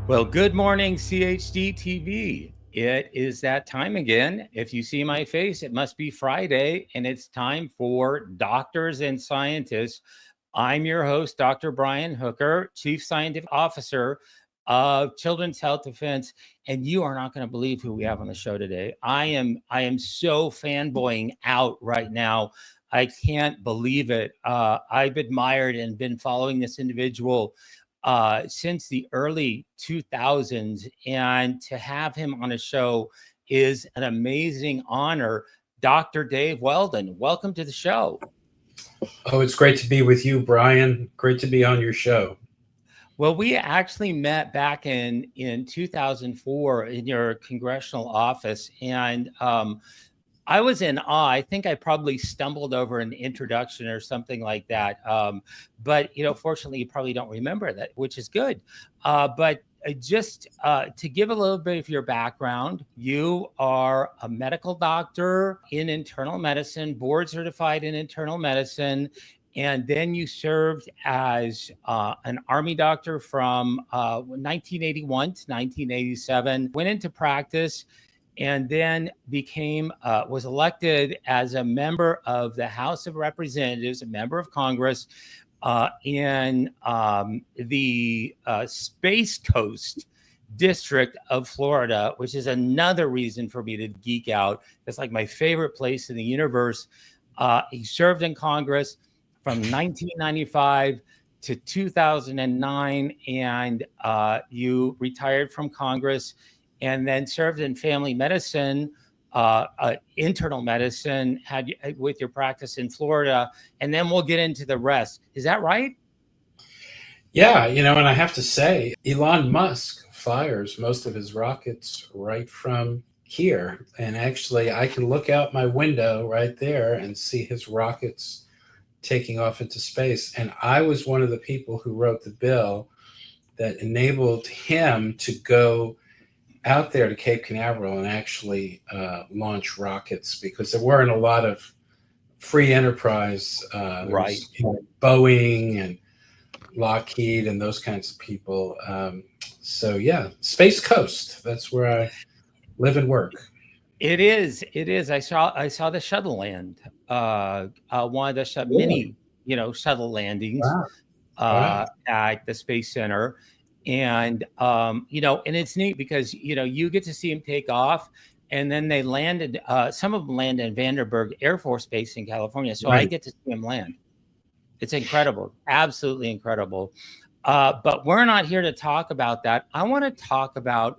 Well, good morning, CHD TV. It is that time again. If you see my face, it must be Friday, and it's time for Doctors and Scientists. I'm your host, Dr. Brian Hooker, Chief Scientific Officer of Children's Health Defense, and you are not going to believe who we have on the show today. I am so fanboying out right now. I can't believe it. I've admired and been following this individual since the early 2000s, and to have him on a show is an amazing honor. Dr. Dave Weldon, welcome to the show. Oh, it's great to be with you, Brian. Great to be on your show. Well, we actually met back in 2004 in your congressional office, and I was in awe. I think I probably stumbled over an introduction or something like that. But, fortunately, you probably don't remember that, which is good. But just to give a little bit of your background, you are a medical doctor in internal medicine, board certified in internal medicine. And then you served as an Army doctor from 1981 to 1987, went into practice, and then was elected as a member of the House of Representatives, a member of Congress in the Space Coast District of Florida, which is another reason for me to geek out. It's like my favorite place in the universe. He served in Congress from 1995 to 2009, and you retired from Congress and then served in family medicine, internal medicine, with your practice in Florida, and then we'll get into the rest. Is that right? Yeah, and I have to say, Elon Musk fires most of his rockets right from here. And actually, I can look out my window right there and see his rockets taking off into space. And I was one of the people who wrote the bill that enabled him to go out there to Cape Canaveral and actually launch rockets, because there weren't a lot of free enterprise, right? Boeing and Lockheed and those kinds of people. So yeah, Space Coast. That's where I live and work. It is. I saw the shuttle land. One of the mini, shuttle landings at the Space Center. And, and it's neat because, you get to see them take off, and then they landed, some of them land in Vandenberg Air Force Base in California. So I get to see them land. It's incredible. Absolutely incredible. But we're not here to talk about that. I want to talk about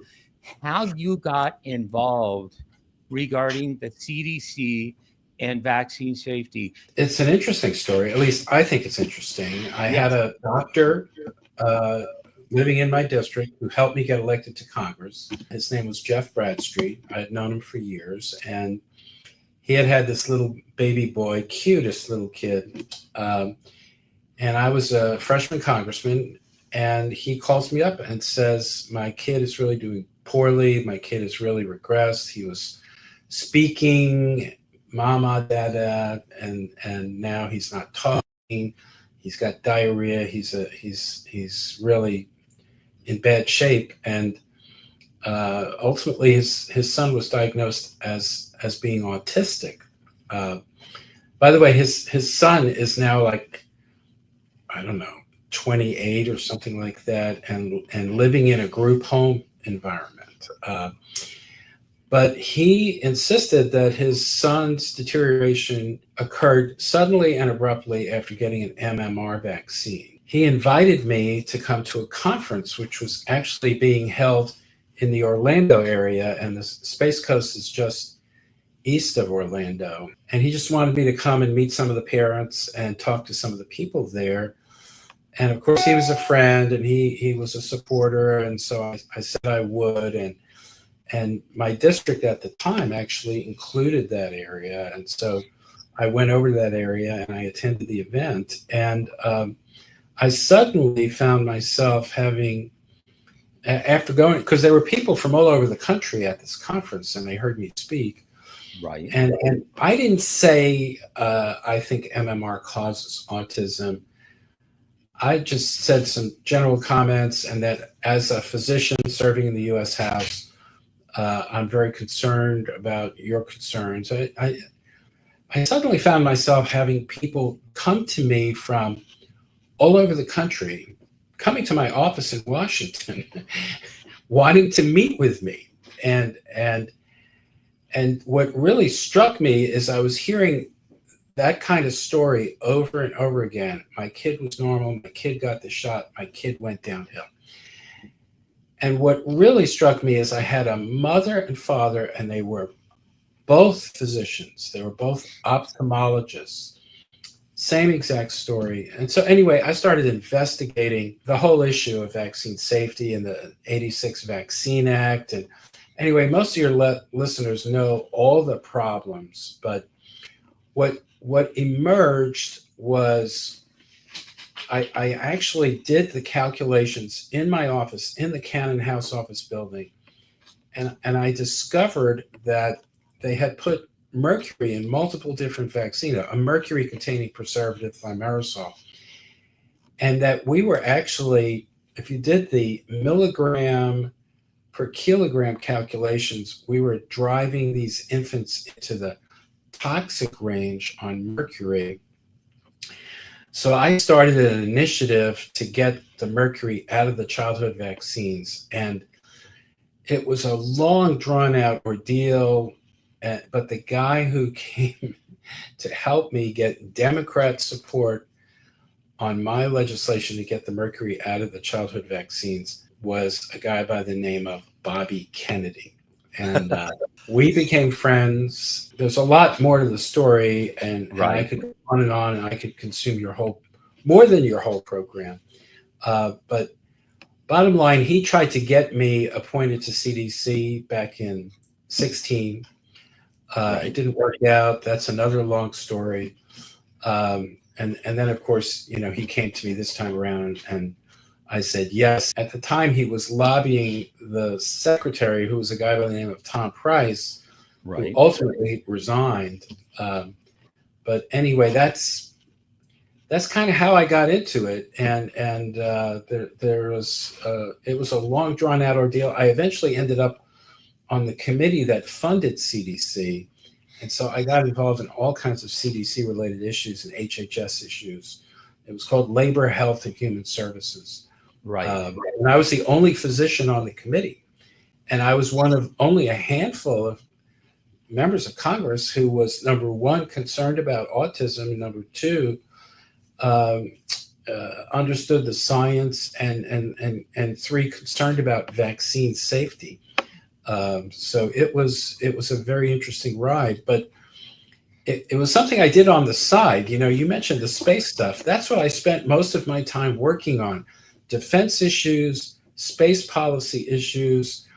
how you got involved regarding the CDC and vaccine safety. It's an interesting story. At least I think it's interesting. I had a doctor, living in my district, who helped me get elected to Congress. His name was Jeff Bradstreet. I had known him for years, and he had this little baby boy, cutest little kid. And I was a freshman congressman, and he calls me up and says, my kid is really doing poorly. My kid has really regressed. He was speaking, mama, dada, and now he's not talking. He's got diarrhea. He's really in bad shape, and ultimately his son was diagnosed as being autistic. By the way, his son is now like, I don't know, 28 or something like that, and living in a group home environment. But he insisted that his son's deterioration occurred suddenly and abruptly after getting an MMR vaccine. He invited me to come to a conference, which was actually being held in the Orlando area, and the Space Coast is just east of Orlando. And he just wanted me to come and meet some of the parents and talk to some of the people there. And of course, he was a friend, and he was a supporter. And so I said I would. And my district at the time actually included that area. And so I went over to that area and I attended the event. And I suddenly found myself having, after going, because there were people from all over the country at this conference and they heard me speak. Right. And I didn't say, I think MMR causes autism. I just said some general comments, and that as a physician serving in the U.S. House, I'm very concerned about your concerns. I suddenly found myself having people come to me from all over the country, coming to my office in Washington, wanting to meet with me. And what really struck me is I was hearing that kind of story over and over again. My kid was normal. My kid got the shot. My kid went downhill. And what really struck me is I had a mother and father, and they were both physicians. They were both ophthalmologists. Same exact story. And so anyway, I started investigating the whole issue of vaccine safety and the 86 Vaccine Act. And anyway, most of your listeners know all the problems, but what emerged was I actually did the calculations in my office, in the Cannon House office building, and I discovered that they had put mercury in multiple different vaccines, a mercury-containing preservative, thimerosal, and that we were actually, if you did the milligram per kilogram calculations, we were driving these infants into the toxic range on mercury. So I started an initiative to get the mercury out of the childhood vaccines. And it was a long, drawn-out ordeal. But the guy who came to help me get Democrat support on my legislation to get the mercury out of the childhood vaccines was a guy by the name of Bobby Kennedy. And we became friends. There's a lot more to the story, and I could go on, and I could consume more than your whole program. But bottom line, he tried to get me appointed to CDC back in 2016. It didn't work out. That's another long story. And then, of course, he came to me this time around, and I said yes. At the time, he was lobbying the secretary, who was a guy by the name of Tom Price, who ultimately resigned. But anyway, that's kind of how I got into it, and there was it was a long, drawn out ordeal. I eventually ended up on the committee that funded CDC, and so I got involved in all kinds of CDC related issues and HHS issues. It was called Labor, Health, and Human Services. And I was the only physician on the committee, and I was one of only a handful of members of Congress who was, number one, concerned about autism, and number two, understood the science, and three, concerned about vaccine safety. So it was a very interesting ride, but it was something I did on the side. You mentioned the space stuff. That's what I spent most of my time working on: defense issues, space policy issues,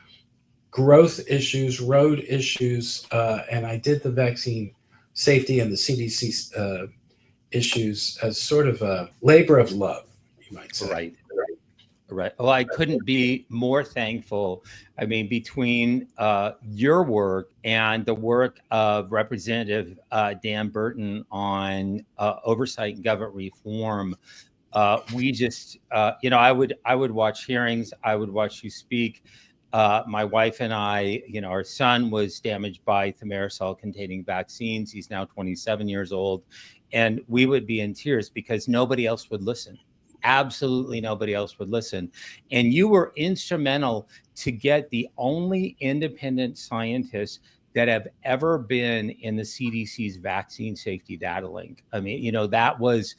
growth issues, road issues, and I did the vaccine safety and the CDC issues as sort of a labor of love, you might say. Right. Well, I couldn't be more thankful. I mean, between your work and the work of Representative Dan Burton on oversight and government reform, we just, I would watch hearings. I would watch you speak. My wife and I, our son was damaged by thimerosal-containing vaccines. He's now 27 years old, and we would be in tears because nobody else would listen. Absolutely nobody else would listen. And you were instrumental to get the only independent scientists that have ever been in the CDC's vaccine safety data link. I mean, that was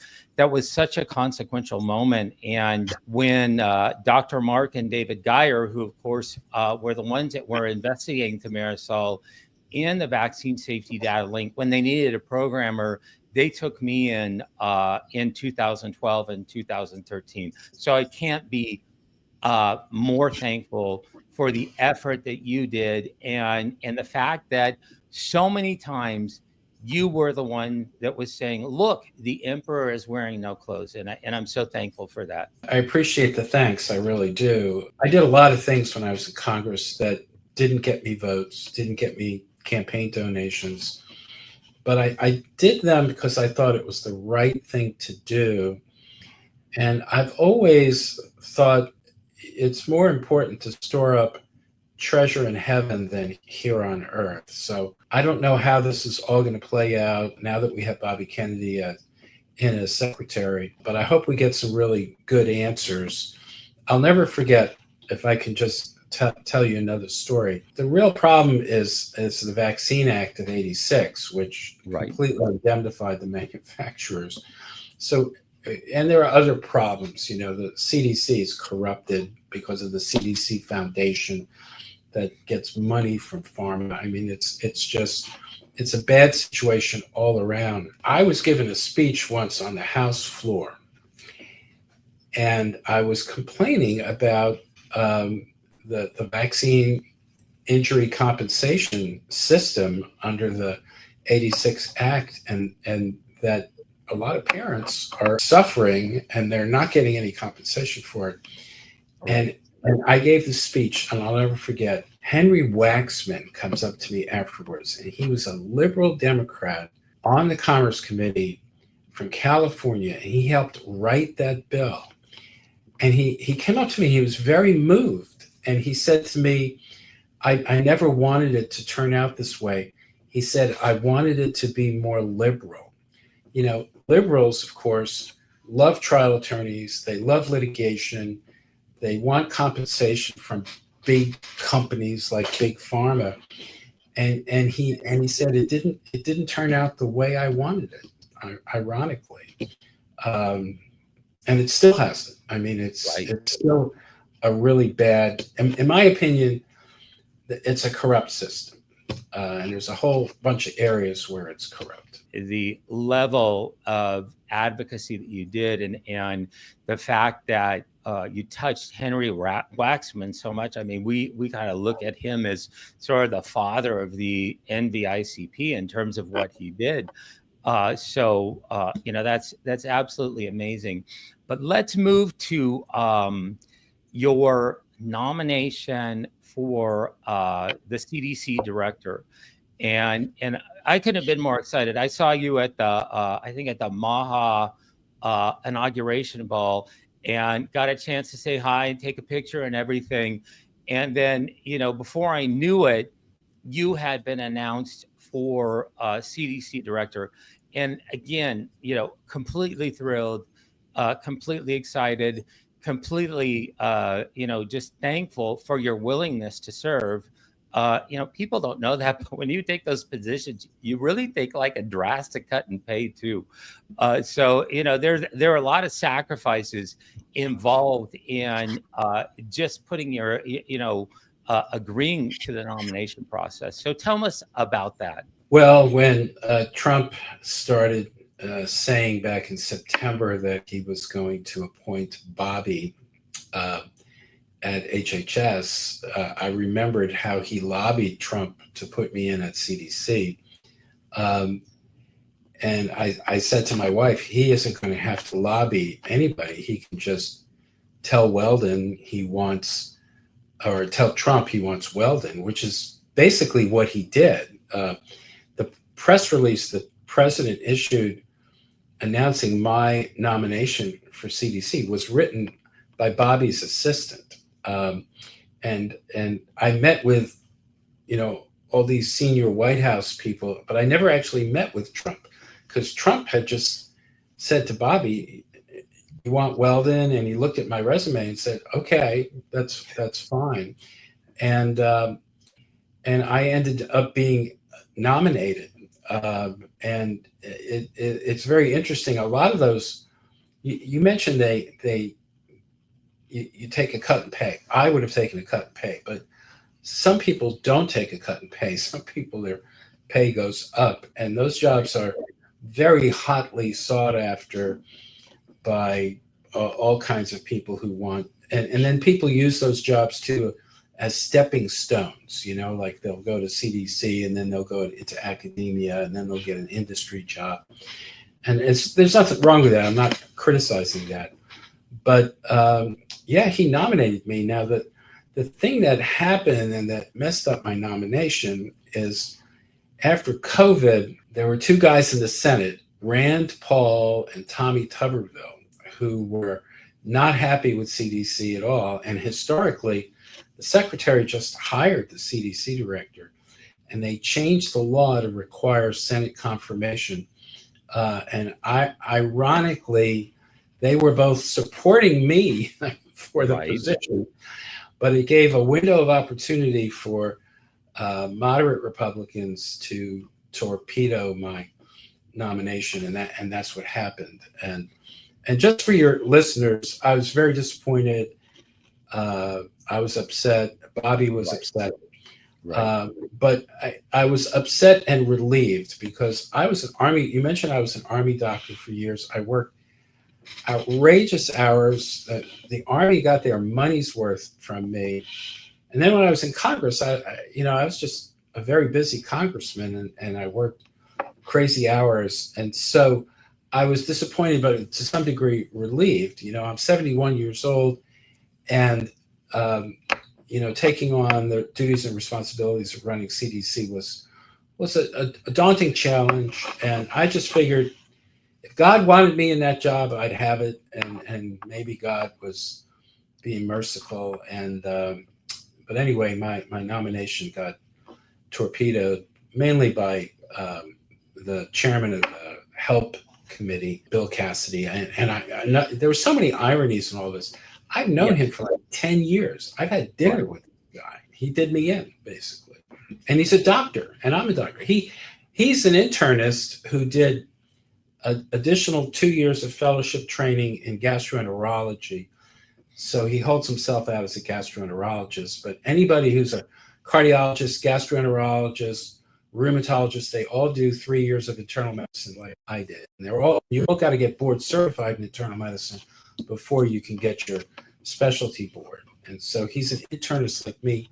such a consequential moment. And when Dr. Mark and David Geyer, who of course were the ones that were investigating thimerosal in the vaccine safety data link, when they needed a programmer, they took me in 2012 and 2013. So I can't be more thankful for the effort that you did, and the fact that so many times you were the one that was saying, look, the emperor is wearing no clothes. And I'm so thankful for that. I appreciate the thanks. I really do. I did a lot of things when I was in Congress that didn't get me votes, didn't get me campaign donations. But I did them because I thought it was the right thing to do. And I've always thought it's more important to store up treasure in heaven than here on earth. So I don't know how this is all going to play out now that we have Bobby Kennedy in as secretary, but I hope we get some really good answers. I'll never forget, if I can just tell you another story. The real problem is the Vaccine Act of '86, which completely indemnified the manufacturers. So, and there are other problems. You know, the CDC is corrupted because of the CDC Foundation that gets money from pharma. I mean, it's a bad situation all around. I was given a speech once on the House floor, and I was complaining about the vaccine injury compensation system under the '86 Act, and that a lot of parents are suffering and they're not getting any compensation for it. And I gave this speech, and I'll never forget. Henry Waxman comes up to me afterwards, and he was a liberal Democrat on the Commerce Committee from California, and he helped write that bill. And he came up to me, he was very moved, and he said to me, I never wanted it to turn out this way. He said, I wanted it to be more liberal. You know, liberals, of course, love trial attorneys, they love litigation, they want compensation from big companies like Big Pharma, and he said it didn't turn out the way I wanted it, ironically, and it still hasn't. I mean, it's still a really bad, in my opinion, it's a corrupt system, and there's a whole bunch of areas where it's corrupt. The level of advocacy that you did, and the fact that you touched Henry Waxman so much. I mean, we kind of look at him as sort of the father of the NVICP in terms of what he did. So you know, that's absolutely amazing. But let's move to your nomination for the CDC director. And I couldn't have been more excited. I saw you at the I think at the Maha inauguration ball, and got a chance to say hi and take a picture and everything. And then, you know, before I knew it, you had been announced for CDC director. And again, you know, completely thrilled, completely excited, completely, you know, just thankful for your willingness to serve. You know, people don't know that, but when you take those positions, you really take like a drastic cut in pay too. So, you know, there are a lot of sacrifices involved in just putting your, you know, agreeing to the nomination process. So tell us about that. Well, when Trump started saying back in September that he was going to appoint Bobby at HHS, I remembered how he lobbied Trump to put me in at CDC. And I said to my wife, he isn't going to have to lobby anybody. He can just tell Weldon he wants, or tell Trump he wants Weldon, which is basically what he did. The press release the president issued announcing my nomination for CDC was written by Bobby's assistant. And I met with, you know, all these senior White House people, but I never actually met with Trump, because Trump had just said to Bobby, you want Weldon? And he looked at my resume and said, okay, that's fine. And I ended up being nominated. And it's very interesting. A lot of those, you mentioned you take a cut in pay. I would have taken a cut in pay, but some people don't take a cut in pay. Some people, their pay goes up, and those jobs are very hotly sought after by all kinds of people who want, and then people use those jobs too as stepping stones, like they'll go to CDC and then they'll go into academia and then they'll get an industry job. And there's nothing wrong with that. I'm not criticizing that. But yeah, he nominated me. Now, the thing that happened and that messed up my nomination is after COVID, there were two guys in the Senate, Rand Paul and Tommy Tuberville, who were not happy with CDC at all. And historically, the secretary just hired the CDC director, and they changed the law to require Senate confirmation. And ironically, they were both supporting me for the position, but it gave a window of opportunity for moderate Republicans to torpedo my nomination, and that's what happened. And just for your listeners, I was very disappointed. I was upset. Bobby was upset. But I was upset and relieved because I was an Army. You mentioned I was an Army doctor for years. I worked outrageous hours. The Army got their money's worth from me. And then when I was in Congress, I was just a very busy congressman, and I worked crazy hours. And so I was disappointed, but to some degree relieved. I'm 71 years old, and taking on the duties and responsibilities of running CDC was a daunting challenge. And I just figured if God wanted me in that job, I'd have it. And maybe God was being merciful. And but anyway, my nomination got torpedoed mainly by the chairman of the Help Committee, Bill Cassidy. And I there were so many ironies in all this. I've known him for like 10 years. I've had dinner with the guy. He did me in, basically. And he's a doctor, and I'm a doctor. He's an internist who did an additional 2 years of fellowship training in gastroenterology. So he holds himself out as a gastroenterologist. But anybody who's a cardiologist, gastroenterologist, rheumatologist, they all do 3 years of internal medicine like I did. And you all got to get board certified in internal medicine before you can get your specialty board. And so he's an internist like me,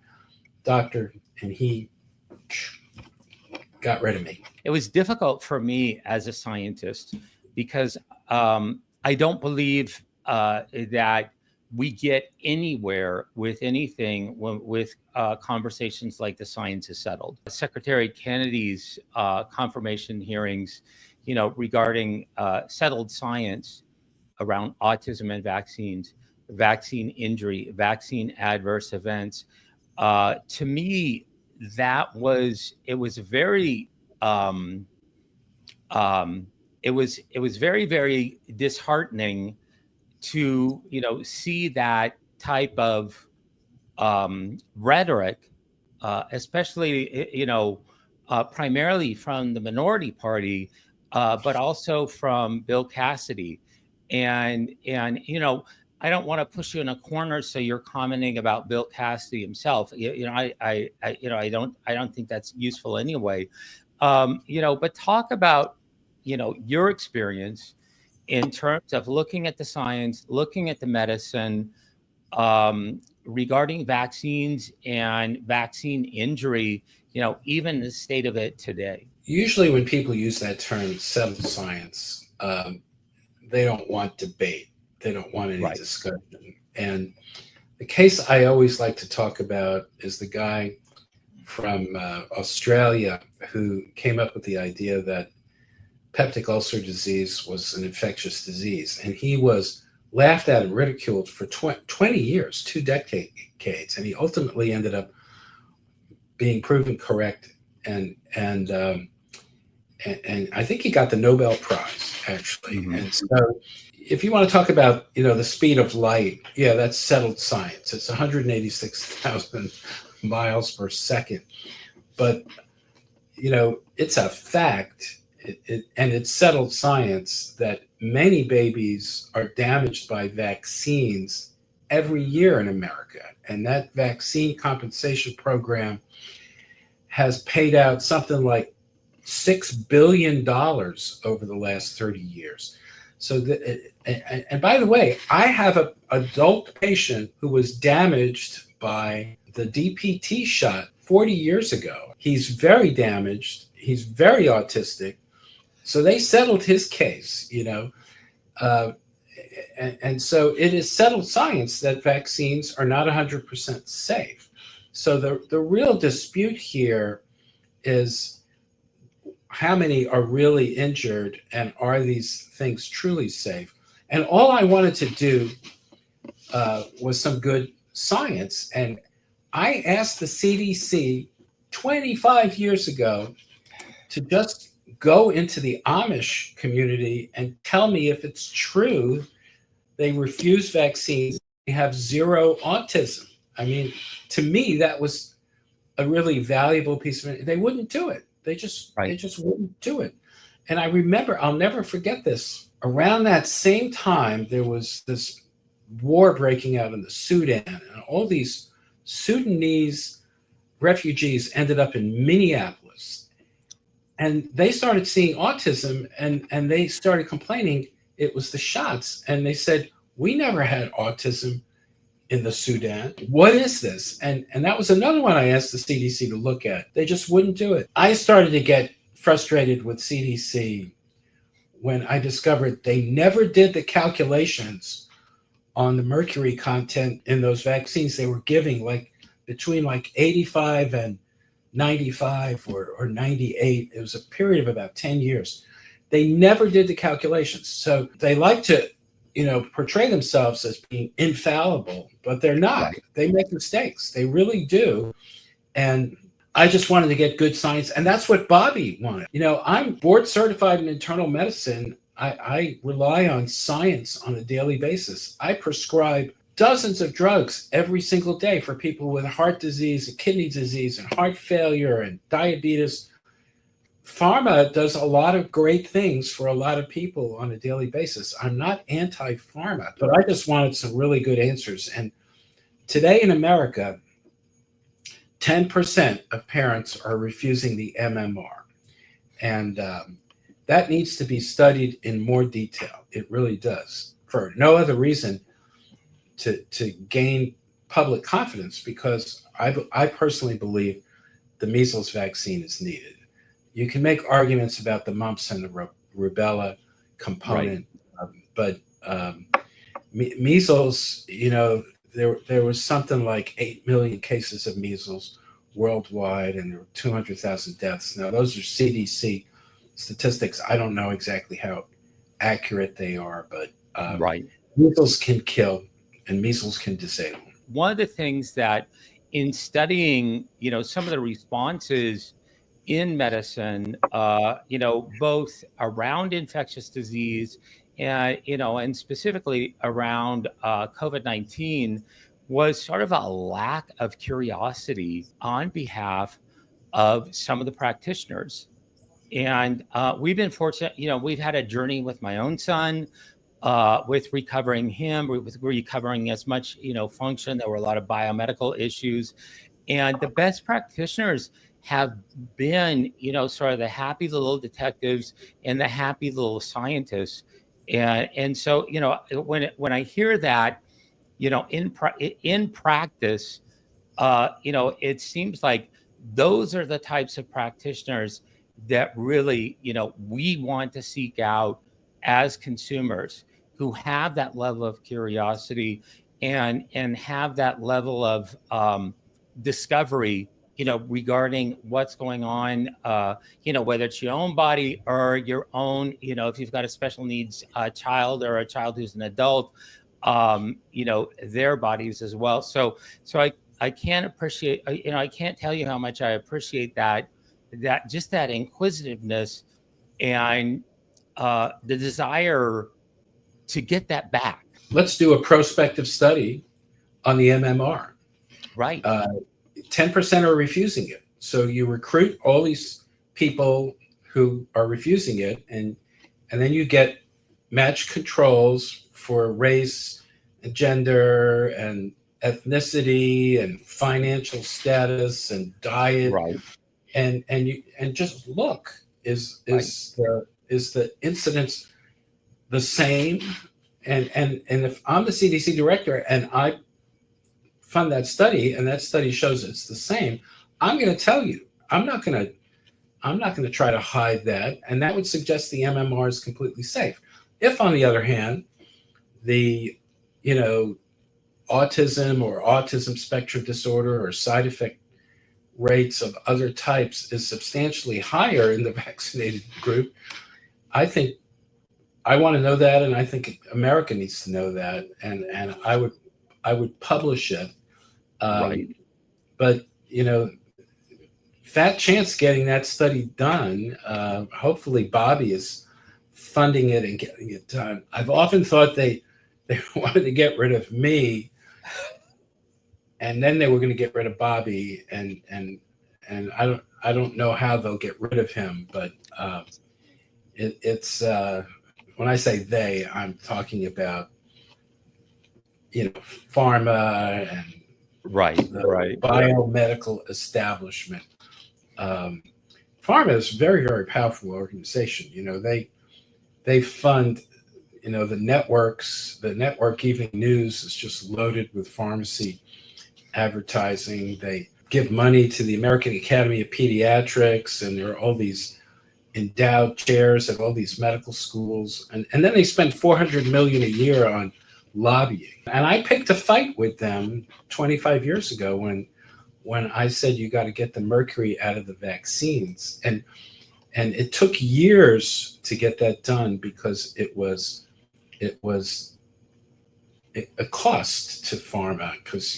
doctor, and he got rid of me. It was difficult for me as a scientist because I don't believe that we get anywhere with anything with conversations like the science is settled. Secretary Kennedy's confirmation hearings, regarding settled science around autism and vaccines, vaccine injury, vaccine adverse events. To me, it was very very, very disheartening to see that type of rhetoric, especially primarily from the minority party, but also from Bill Cassidy. And I don't want to push you in a corner, so you're commenting about Bill Cassidy himself. I don't think that's useful anyway. But talk about your experience in terms of looking at the science, looking at the medicine, regarding vaccines and vaccine injury. Even the state of it today. Usually, when people use that term, settled science, they don't want debate. They don't want any discussion. And the case I always like to talk about is the guy from Australia who came up with the idea that peptic ulcer disease was an infectious disease. And he was laughed at and ridiculed for 20 years, 2 decades. And he ultimately ended up being proven correct. And I think he got the Nobel Prize, actually. Mm-hmm. And so if you want to talk about, the speed of light, that's settled science. It's 186,000 miles per second. But, it's a fact, and it's settled science that many babies are damaged by vaccines every year in America. And that vaccine compensation program has paid out something like $6 billion over the last 30 years. So, and by the way, I have an adult patient who was damaged by the DPT shot 40 years ago. He's very damaged. He's very autistic. So they settled his case, and so it is settled science that vaccines are not 100% safe. So the real dispute here is how many are really injured and are these things truly safe? And all I wanted to do was some good science. And I asked the CDC 25 years ago to just go into the Amish community and tell me if it's true they refuse vaccines, they have zero autism. I mean, to me, that was a really valuable piece of it. They wouldn't do it. They just wouldn't do it. And I remember, I'll never forget this. Around that same time, there was this war breaking out in the Sudan, and all these Sudanese refugees ended up in Minneapolis. And they started seeing autism, and they started complaining it was the shots. And they said, we never had autism in the Sudan. What is this? And that was another one I asked the CDC to look at. They just wouldn't do it. I started to get frustrated with CDC when I discovered they never did the calculations on the mercury content in those vaccines they were giving, like between like 85 and 95 or 98. It was a period of about 10 years. They never did the calculations. So they like to, portray themselves as being infallible, but they're not. Right. They make mistakes. They really do. And I just wanted to get good science. And that's what Bobby wanted. I'm board certified in internal medicine. I rely on science on a daily basis. I prescribe dozens of drugs every single day for people with heart disease and kidney disease and heart failure and diabetes. Pharma does a lot of great things for a lot of people on a daily basis. I'm not anti-pharma, but I just wanted some really good answers. And today in America, 10% of parents are refusing the MMR. And that needs to be studied in more detail. It really does, for no other reason to gain public confidence, because I personally believe the measles vaccine is needed. You can make arguments about the mumps and the rubella component, right. But measles, there was something like 8 million cases of measles worldwide, and there were 200,000 deaths. Now, those are CDC statistics. I don't know exactly how accurate they are, but measles can kill and measles can disable. One of the things that in studying, some of the responses in medicine, both around infectious disease and specifically around COVID-19, was sort of a lack of curiosity on behalf of some of the practitioners. And we've been fortunate, we've had a journey with my own son, with recovering him, with recovering as much, function. There were a lot of biomedical issues. And the best practitioners have been, sort of the happy little detectives and the happy little scientists. And so, when I hear that, in practice, it seems like those are the types of practitioners that really, we want to seek out as consumers, who have that level of curiosity and have that level of discovery, regarding what's going on, whether it's your own body or your own, if you've got a special needs child or a child who's an adult, their bodies as well. So I can't appreciate, I can't tell you how much I appreciate that just that inquisitiveness and the desire to get that back. Let's do a prospective study on the MMR. Right. 10% are refusing it. So you recruit all these people who are refusing it, and then you get matched controls for race and gender and ethnicity and financial status and diet. Right. And just look, is the incidence the same? And if I'm the CDC director and I fund that study, and that study shows it's the same, I'm going to tell you. I'm not going to try to hide that, and that would suggest the MMR is completely safe. If, on the other hand, the autism or autism spectrum disorder or side effect rates of other types is substantially higher in the vaccinated group, I think I want to know that, and I think America needs to know that, and I would publish it. Right. But fat chance getting that study done. Hopefully, Bobby is funding it and getting it done. I've often thought they wanted to get rid of me, and then they were going to get rid of Bobby, and I don't know how they'll get rid of him, but it's when I say they, I'm talking about pharma and the biomedical establishment. Pharma is a very, very powerful organization. They fund the networks. The network evening news is just loaded with pharmacy advertising. They give money to the American Academy of Pediatrics, and there are all these endowed chairs at all these medical schools, and then they spend $400 million a year on lobbying. And I picked a fight with them 25 years ago when I said you got to get the mercury out of the vaccines, and it took years to get that done because it was a cost to pharma, because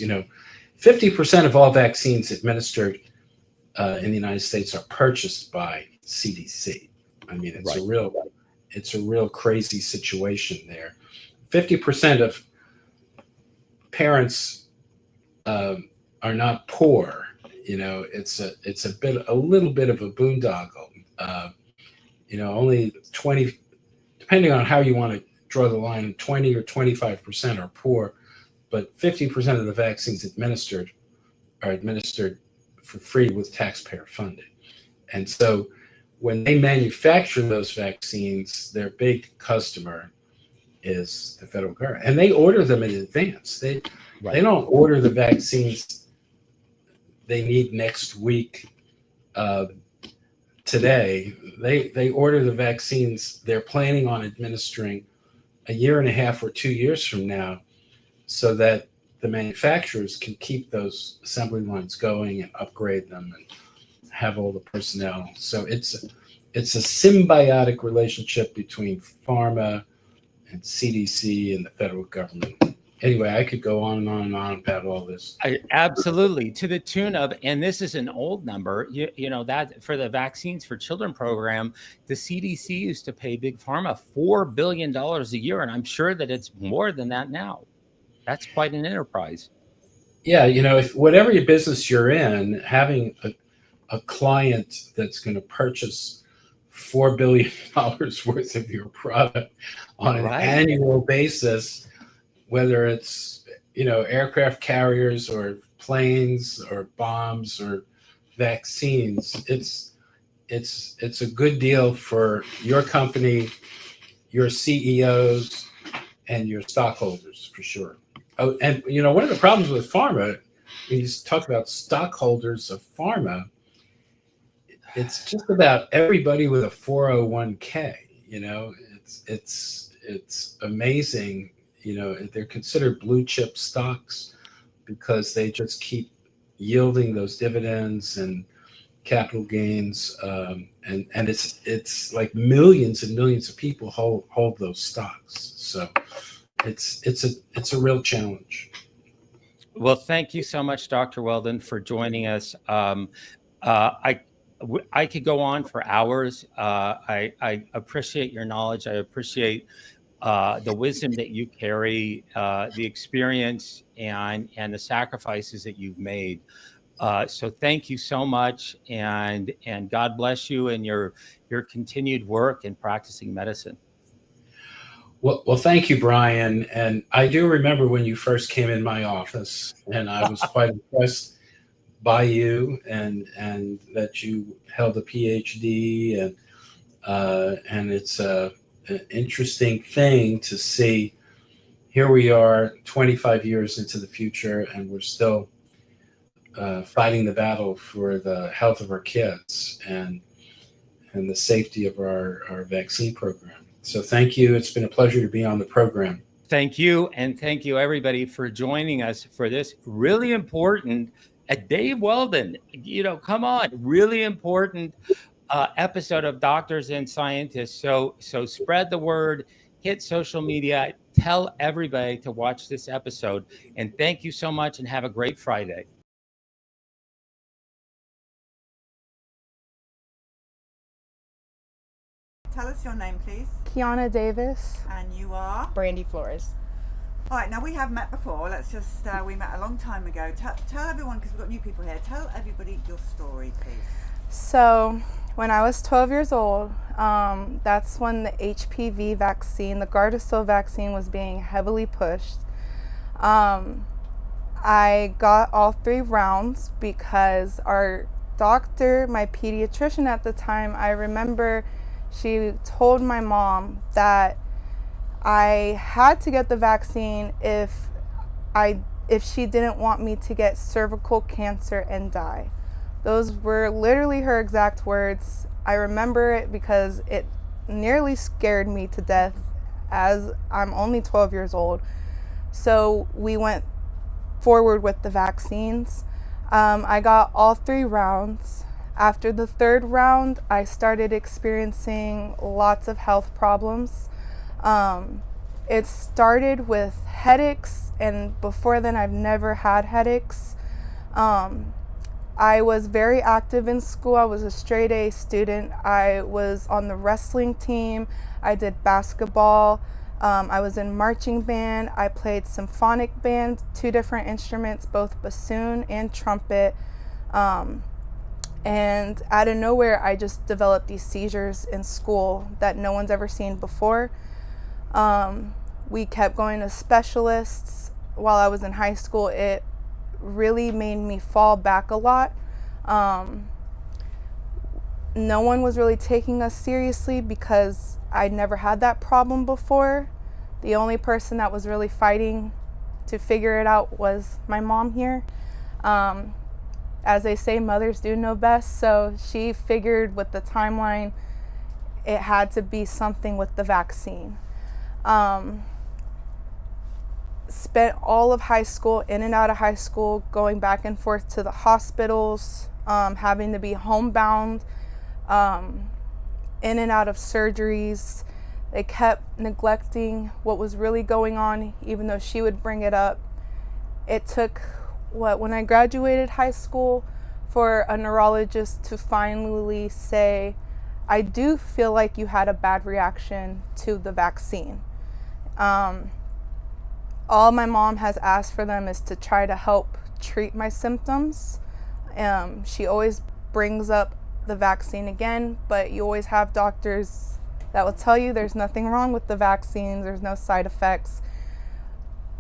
50% of all vaccines administered in the United States are purchased by CDC. I mean, it's a real crazy situation there. 50% of parents are not poor. It's a little bit of a boondoggle. Only 20, depending on how you want to draw the line, 20 or 25% are poor, but 50% of the vaccines administered are administered for free with taxpayer funding. And so when they manufacture those vaccines, their big customer is the federal government, and they order them in advance. They don't order the vaccines they need next week, today. They order the vaccines they're planning on administering a year and a half or 2 years from now, so that the manufacturers can keep those assembly lines going and upgrade them and have all the personnel. So it's a symbiotic relationship between pharma and CDC and the federal government. Anyway, I could go on and on and on about all this. Absolutely, to the tune of, and this is an old number, that for the Vaccines for Children program, the CDC used to pay Big Pharma $4 billion a year, and I'm sure that it's more than that now. That's quite an enterprise. Yeah, if whatever your business you're in, having a client that's going to purchase $4 billion worth of your product on an annual basis, whether it's aircraft carriers or planes or bombs or vaccines, it's a good deal for your company, your CEOs, and your stockholders, for sure. Oh, and one of the problems with pharma, when you talk about stockholders of pharma, it's just about everybody with a 401k. It's amazing. They're considered blue chip stocks because they just keep yielding those dividends and capital gains, and it's like millions and millions of people hold those stocks. So it's a real challenge. Well, thank you so much, Dr. Weldon, for joining us. I could go on for hours. I appreciate your knowledge. I appreciate the wisdom that you carry, the experience, and the sacrifices that you've made. So thank you so much, and God bless you in your continued work in practicing medicine. Well, thank you, Brian. And I do remember when you first came in my office, and I was quite impressed by you, and that you held a PhD, and it's an interesting thing to see here we are 25 years into the future, and we're still fighting the battle for the health of our kids and the safety of our vaccine program. So thank you. It's been a pleasure to be on the program. Thank you. And thank you, everybody, for joining us for this really important, Dave Weldon, come on, really important episode of Doctors and Scientists. So spread the word, hit social media, tell everybody to watch this episode. And thank you so much, and have a great Friday. Tell us your name, please. Kiana Davis. And you are? Brandy Flores. All right, now we have met before. Let's just, we met a long time ago. Tell everyone, because we've got new people here, tell everybody your story, please. So, when I was 12 years old, that's when the HPV vaccine, the Gardasil vaccine, was being heavily pushed. I got all 3 rounds because our doctor, my pediatrician at the time, I remember she told my mom that I had to get the vaccine if she didn't want me to get cervical cancer and die. Those were literally her exact words. I remember it because it nearly scared me to death, as I'm only 12 years old. So we went forward with the vaccines. I got all 3 rounds. After the 3rd round, I started experiencing lots of health problems. It started with headaches, and before then I've never had headaches. I was very active in school. I was a straight A student. I was on the wrestling team. I did basketball. I was in marching band. I played symphonic band, 2 different instruments, both bassoon and trumpet. And out of nowhere, I just developed these seizures in school that no one's ever seen before. We kept going to specialists. While I was in high school, it really made me fall back a lot. No one was really taking us seriously because I'd never had that problem before. The only person that was really fighting to figure it out was my mom here. As they say, mothers do know best. So she figured with the timeline, it had to be something with the vaccine. Spent all of high school, in and out of high school, going back and forth to the hospitals, having to be homebound, in and out of surgeries. They kept neglecting what was really going on, even though she would bring it up. It took, when I graduated high school, for a neurologist to finally say, I do feel like you had a bad reaction to the vaccine. All my mom has asked for them is to try to help treat my symptoms. She always brings up the vaccine again, but you always have doctors that will tell you there's nothing wrong with the vaccine, there's no side effects,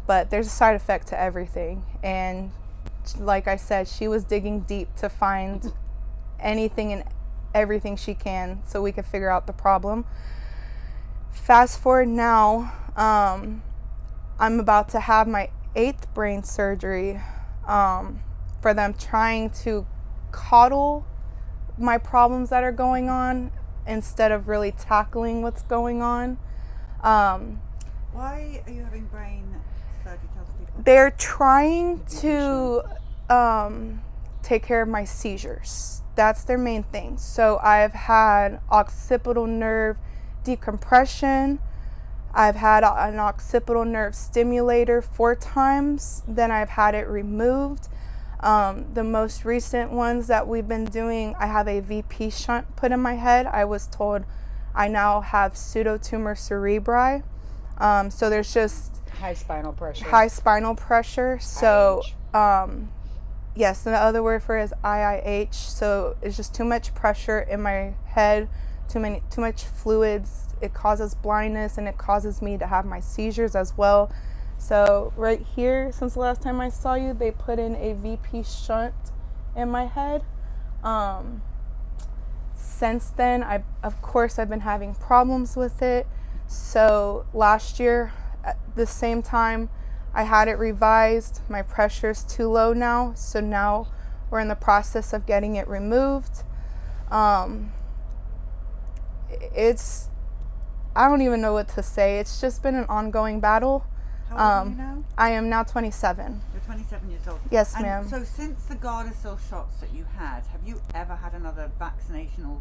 but there's a side effect to everything. And like I said, she was digging deep to find anything and everything she can so we could figure out the problem. Fast forward now, I'm about to have my 8th brain surgery, for them trying to coddle my problems that are going on instead of really tackling what's going on. Why are you having brain surgery? Tell the people. They're trying to take care of my seizures. That's their main thing. So I've had occipital nerve decompression. I've had an occipital nerve stimulator 4 times. Then I've had it removed. The most recent ones that we've been doing, I have a VP shunt put in my head. I was told I now have pseudotumor cerebri. So there's just High spinal pressure. high spinal pressure. So yes, and the other word for it is IIH. So it's just too much pressure in my head, too much fluids. It causes blindness, and it causes me to have my seizures as well. So right here, since the last time I saw you, they put in a VP shunt in my head. Since then, I've been having problems with it. So last year, at the same time, I had it revised. My pressure's too low now, so now we're in the process of getting it removed. It's, I don't even know what to say. It's just been an ongoing battle. How old are you now? I am now 27. You're 27 years old. Yes, And ma'am. so since the Gardasil shots that you had, have you ever had another vaccination or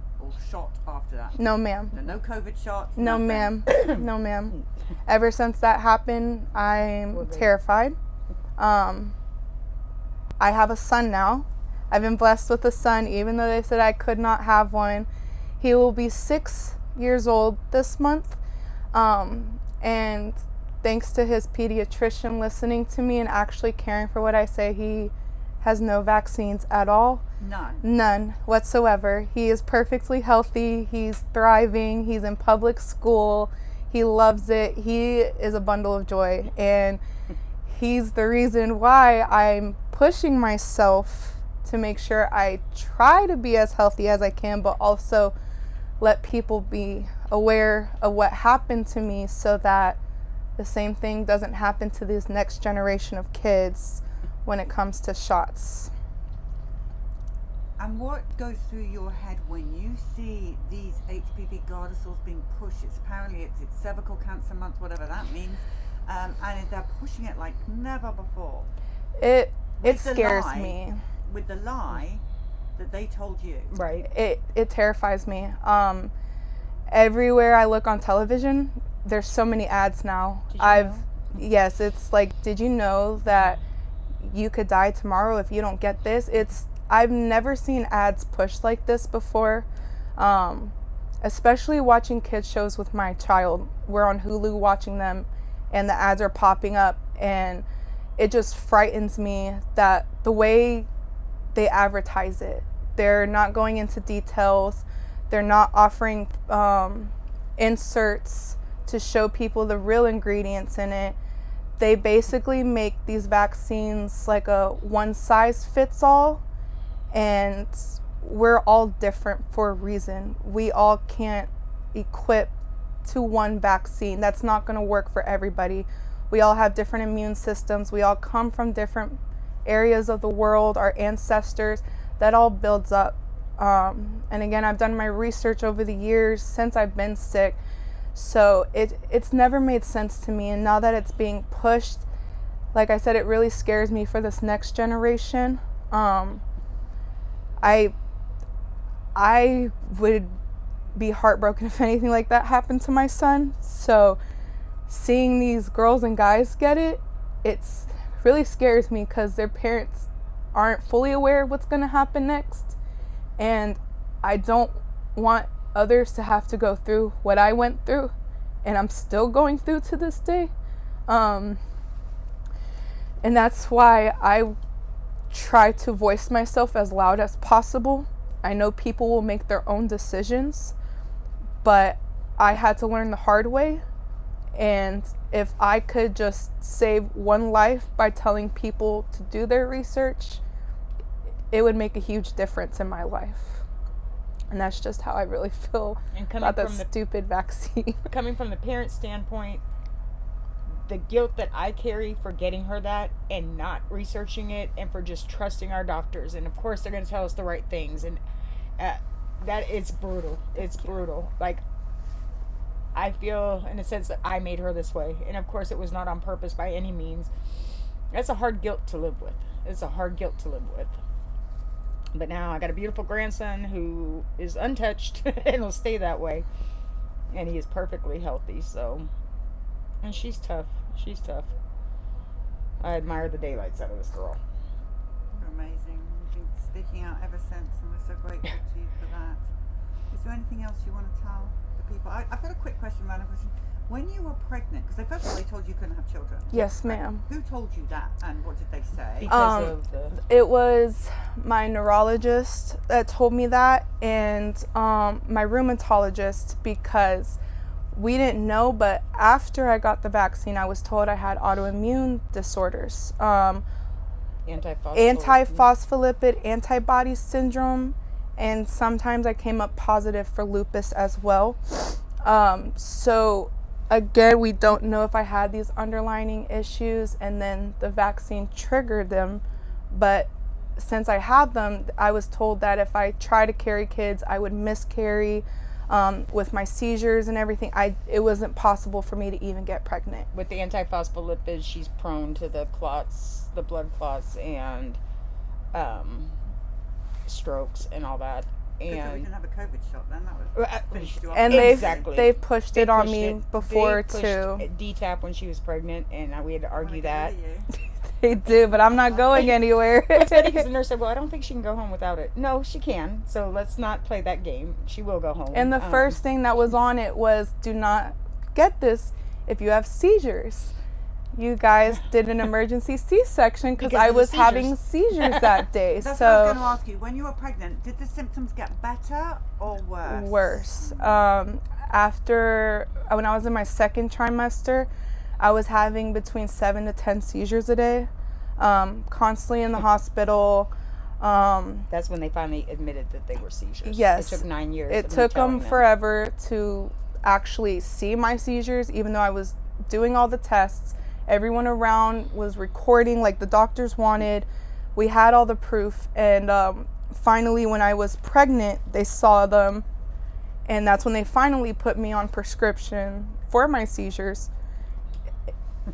shot after that? No, ma'am. No COVID shots? No, nothing? ma'am. No, ma'am. Ever since that happened, I'm terrified. I have a son now. I've been blessed with a son, even though they said I could not have one. He will be 6 years old this month. And thanks to his pediatrician listening to me and actually caring for what I say, he has no vaccines at all. None whatsoever. He is perfectly healthy. He's thriving. He's in public school. He loves it. He is a bundle of joy. And he's the reason why I'm pushing myself to make sure I try to be as healthy as I can, but also let people be aware of what happened to me so that the same thing doesn't happen to this next generation of kids when it comes to shots. And what goes through your head when you see these HPV Gardasil being pushed? It's cervical cancer month, whatever that means, and they're pushing it like never before. It scares me. With the lie that they told you. Right. It terrifies me. Everywhere I look on television, there's so many ads now. Yes, it's like, did you know that you could die tomorrow if you don't get this? I've never seen ads pushed like this before. Especially watching kids shows with my child. We're on Hulu watching them and the ads are popping up, and it just frightens me that the way they advertise it, they're not going into details. They're not offering inserts to show people the real ingredients in it. They basically make these vaccines like a one size fits all, and we're all different for a reason. We all can't equip to one vaccine. That's not going to work for everybody. We all have different immune systems. We all come from different areas of the world, our ancestors. That all builds up. And again, I've done my research over the years since I've been sick. So it's never made sense to me. And now that it's being pushed, like I said, it really scares me for this next generation. I would be heartbroken if anything like that happened to my son. So seeing these girls and guys get it, it's really scares me because their parents aren't fully aware of what's going to happen next. And I don't want others to have to go through what I went through, and I'm still going through to this day. And that's why I try to voice myself as loud as possible. I know people will make their own decisions, but I had to learn the hard way. And if I could just save one life by telling people to do their research, it would make a huge difference in my life. And that's just how I really feel about that stupid vaccine. Coming from the parent standpoint, the guilt that I carry for getting her that and not researching it, and for just trusting our doctors, and of course they're going to tell us the right things, and that it's brutal. It's brutal. Like, I feel in a sense that I made her this way, and of course it was not on purpose by any means. That's a hard guilt to live with. It's a hard guilt to live with. But now I got a beautiful grandson who is untouched and will stay that way, and he is perfectly healthy. So, and she's tough. She's tough. I admire the daylights out of this girl. You're amazing. You've been speaking out ever since, and we're so grateful to you for that. Is there anything else you want to tell the people? I've got a quick question, random question. When you were pregnant, because first of all they told you couldn't have children. Yes, ma'am. Who told you that, and what did they say? It was my neurologist that told me that, and my rheumatologist, because we didn't know, but after I got the vaccine, I was told I had autoimmune disorders. Antiphospholipid antibody syndrome, and sometimes I came up positive for lupus as well. So again, we don't know if I had these underlying issues and then the vaccine triggered them. But since I had them, I was told that if I try to carry kids, I would miscarry. With my seizures and everything, it wasn't possible for me to even get pregnant. With the antiphospholipids, she's prone to the clots, the blood clots, and strokes and all that. Good thing we And didn't have a COVID shot then. That would finish you off. And Exactly. they've pushed They it on pushed me it. before They pushed too. DTaP when she was pregnant, and we had to argue that. They do, but I'm not going anywhere. It's funny because the nurse said, "Well, I don't think she can go home without it." No, she can. So let's not play that game. She will go home. And the first thing that was on it was, do not get this if you have seizures. You guys did an emergency C-section because Because I of the was having seizures. seizures that day. That's what I was going So to ask you. When you were pregnant, did the symptoms get better or worse? worse. When I was in my second trimester, I was having between 7 to 10 seizures a day, constantly in the hospital. That's when they finally admitted that they were seizures. Yes. It took 9 years. It of me took telling them forever to actually see my seizures, even though I was doing all the tests. Everyone around was recording like the doctors wanted. We had all the proof. And finally, when I was pregnant, they saw them. And that's when they finally put me on prescription for my seizures.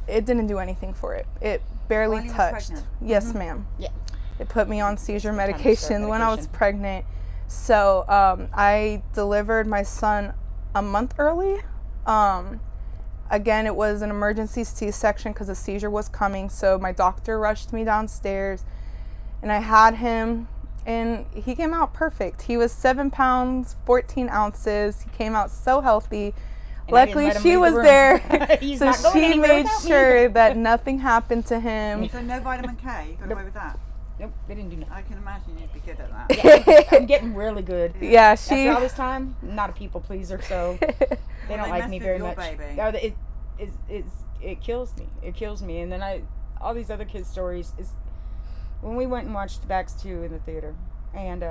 It didn't do anything for it. It barely While you were touched. pregnant? Yes, ma'am. Yeah. It put me on seizure time to start medication when I was medication. pregnant. So I delivered my son a month early. Again, it was an emergency C-section because a seizure was coming. So my doctor rushed me downstairs and I had him, and he came out perfect. He was 7 pounds, 14 ounces. He came out so healthy. And I didn't Luckily, let him she leave the was room. there. He's So not going she anywhere made without me. sure that nothing happened to him. So no vitamin K? You got away with that? Nope, they didn't do nothing. I can imagine you'd be good at that. I'm getting really good. Yeah, she. After all this time, not a people pleaser, so they Well, don't they like messed me with very your much. baby. No, it kills me. It kills me. And then all these other kids' stories is when we went and watched Vax 2 in the theater, and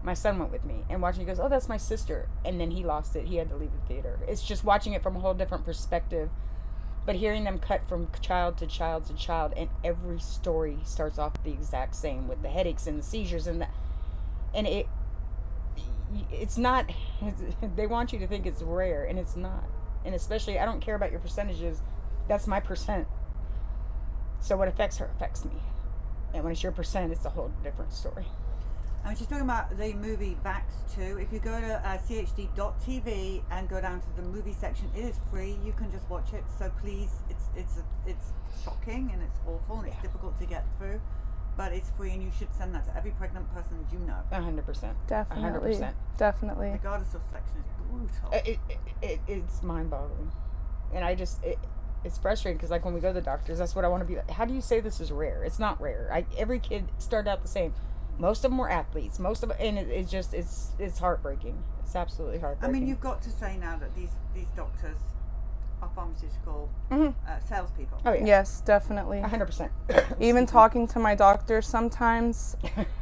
my son went with me and watching. He goes, "Oh, that's my sister," and then he lost it. He had to leave the theater. It's just watching it from a whole different perspective. But hearing them cut from child to child to child, and every story starts off the exact same with the headaches and the seizures and it's not. They want you to think it's rare, and it's not. And especially, I don't care about your percentages. That's my percent. So what affects her affects me, and when it's your percent, it's a whole different story. And she's talking about the movie Vax 2. If you go to chd.tv and go down to the movie section, it is free. You can just watch it. So please, it's shocking and it's awful and it's difficult to get through, but it's free, and you should send that to every pregnant person you know. 100%. Definitely. 100%. Definitely. Regardless of section, it's brutal. It's mind-boggling, and it's frustrating because like when we go to the doctors, that's what I want to be like. How do you say this is rare? It's not rare. Every kid started out the same. Most of them were athletes. Most of and it's just it's heartbreaking. It's absolutely I heartbreaking. mean, you've got to say now that these doctors are pharmaceutical salespeople. Oh yeah. Yes, definitely. 100%. Even talking to my doctor sometimes,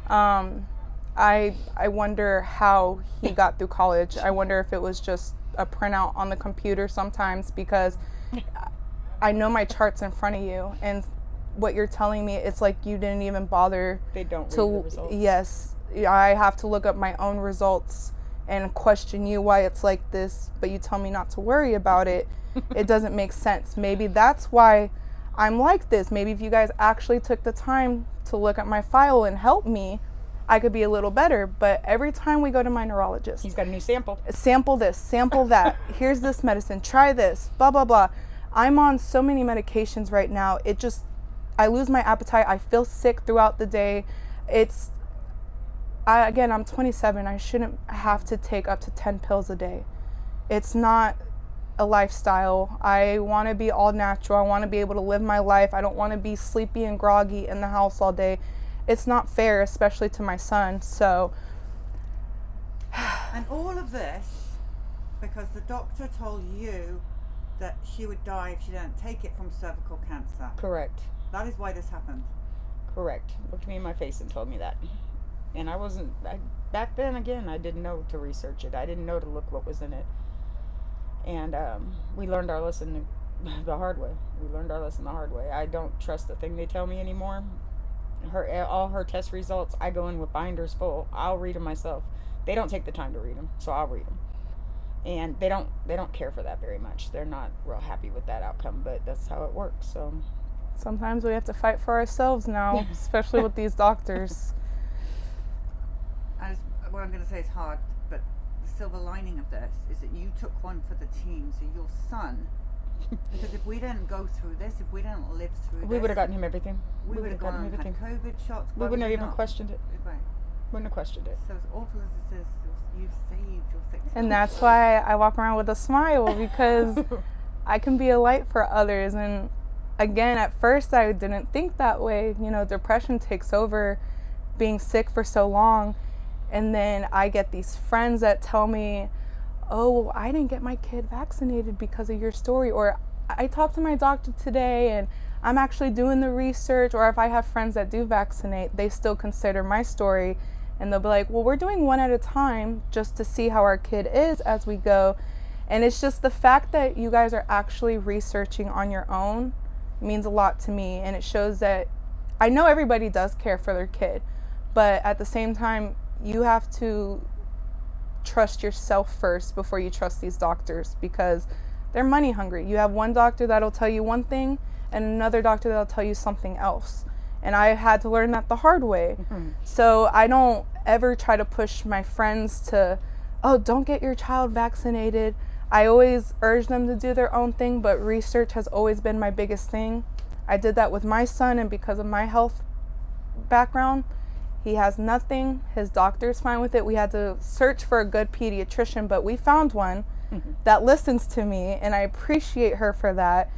I wonder how he got through college. I wonder if it was just a printout on the computer sometimes, because I know my charts in front of you, and what you're telling me, it's like you didn't even bother They don't read to. the results. Yes, I have to look up my own results and question you why it's like this, but you tell me not to worry about it. It doesn't make sense. Maybe that's why I'm like this. Maybe if you guys actually took the time to look at my file and help me, I could be a little better. But every time we go to my neurologist, He's got a new sample. sample this, sample that, here's this medicine, try this, blah, blah, blah. I'm on so many medications right now. I lose my appetite. I feel sick throughout the day. I'm 27. I shouldn't have to take up to 10 pills a day. It's not a lifestyle. I want to be all natural. I want to be able to live my life. I don't want to be sleepy and groggy in the house all day. It's not fair, especially to my son. So, And all of this because the doctor told you that she would die if she didn't take it from cervical cancer. Correct. That is why this happened. Correct. Looked me in my face and told me that. And I wasn't, back then again, I didn't know to research it. I didn't know to look what was in it. And we learned our lesson the hard way. I don't trust the thing they tell me anymore. All her test results, I go in with binders full. I'll read them myself. They don't take the time to read them, so I'll read them. And they don't care for that very much. They're not real happy with that outcome, but that's how it works. So Sometimes we have to fight for ourselves now, especially with these doctors. What I'm going to say is hard, but the silver lining of this is that you took one for the team. So your son, because if we didn't go through this, if we didn't live through this, we would have gotten him everything. we would have gone and had COVID shots. We wouldn't have even not? questioned it. Right. Wouldn't have questioned it. So as awful as this is, you've saved your 6 And that's why I walk around with a smile, because I can be a light for others. And again, at first I didn't think that way. You know, depression takes over, being sick for so long. And then I get these friends that tell me, oh, well, I didn't get my kid vaccinated because of your story. Or I talked to my doctor today and I'm actually doing the research. Or if I have friends that do vaccinate, they still consider my story. And they'll be like, well, we're doing one at a time just to see how our kid is as we go. And it's just the fact that you guys are actually researching on your own means a lot to me. And it shows that I know everybody does care for their kid, but at the same time, you have to trust yourself first before you trust these doctors, because they're money hungry. You have one doctor that'll tell you one thing and another doctor that'll tell you something else. And I had to learn that the hard way. Mm-hmm. So I don't ever try to push my friends to, oh, don't get your child vaccinated. I always urge them to do their own thing, but research has always been my biggest thing. I did that with my son, and because of my health background, he has nothing. His doctor's fine with it. We had to search for a good pediatrician, but we found one that listens to me, and I appreciate her for that.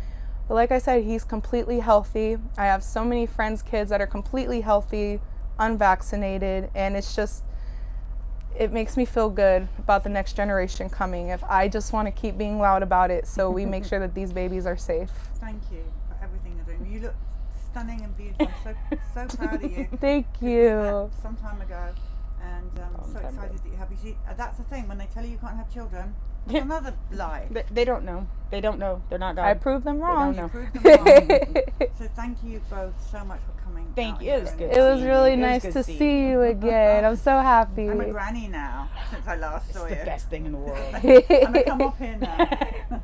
But like I said, he's completely healthy. I have so many friends' kids that are completely healthy, unvaccinated, and it's just, it makes me feel good about the next generation coming. If I just want to keep being loud about it, so we make sure that these babies are safe. Thank you for everything you're doing. You look stunning and beautiful. I'm so proud of you. Thank you. Some time ago, and I'm so excited that you have. You see, that's the thing, when they tell you you can't have children, it's another lie. They don't know. They don't know. They're not God. I proved them wrong. They don't know. You proved them wrong. So thank you both so much for coming. Thank out you. here It was and- good. It was seeing really you. It was nice good to seeing see you again. I'm so happy. I'm a granny now since I last It's saw the you. best thing in the world. I'm gonna come up here now.